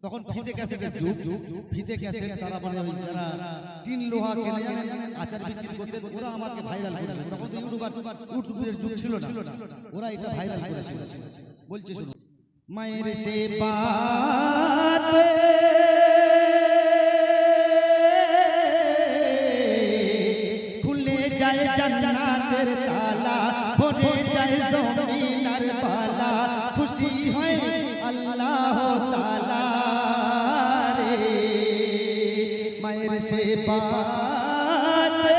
তখন ফিতে ক্যাসেটের যুগ, ফিতে ক্যাসেট তারা বলে ওই যারা টিন লোহা কেনে আচার বিক্রি করতেন, ওরা আমাকে ভাইরাল করেছিল। তখন তো ইউটিউবের যুগ ছিল না, ওরা এটা ভাইরাল করেছিল। বলছে শুনো, মায়ের সে বাতে খুলে যায় জান্নাতের তালা, ভরে যায় জমিনার পালা, খুশি হয় আল্লাহ তাআলা রে। মায়ের সে বাতে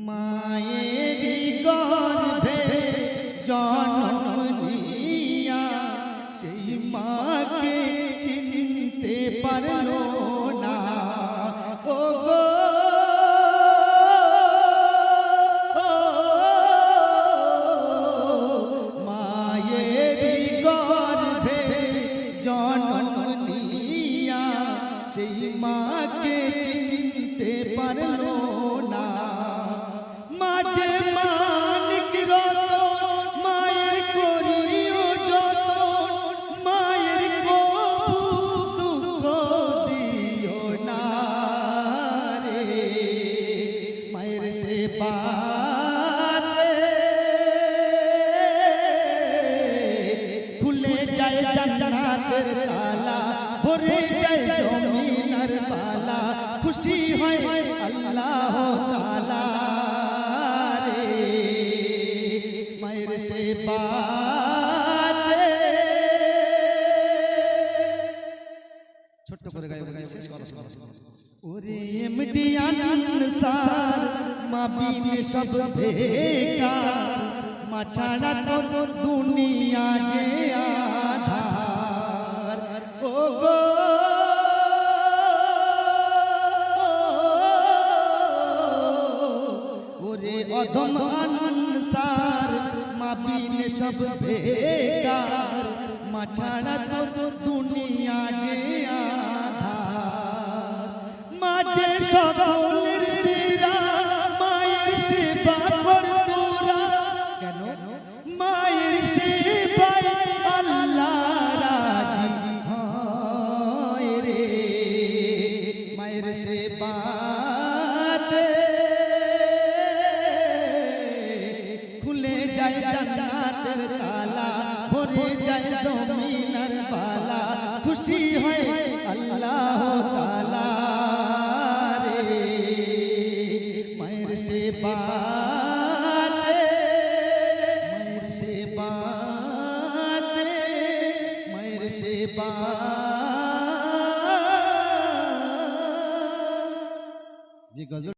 মায়েরই গর্ভে জন্ম নিয়া সেই মাকে চিনতে পারলো না। ও গো মায়েরই গর্ভে জন্ম নিয়া সেই মাকে চিনতে পারলো না। মাঝে মানিক রতন মায়ের করিও যতন, মায়ের কবু দুঃখ দিও না রে। মায়ের সেবাতে খুলে যায় জান্নাতের তালা, ভরে যায় জমিনার পালা, খুশি হয় আল্লাহ তাআলা রে। মায়ের সেবাতে ছোট্ট করে গায়ে শেষ করা। ওরে এমডি আনসার মা বিন সব বেকার, মা ছাড়া তোর দুনিয়া যে আধার। ও গো ওরে অধম আনসার মা বিন সব বেকার, মা ছাড়া তোর দুনিয়া যে আধার। মাঝে সকলের সেরা মায়ের সেবা কর তোরা, কেন মায়ের সেবায় আল্লাহ রাজি হয় রে। মায়ের সেবাতে খুলে যায় জান্নাতের তালা, ভরে যায় জমিনার পালা, খুশি হয় আল্লাহ তাআলা রে। মায়ের সেবাতে মায়ের সেবাতে মায়ের সেবা যে গজল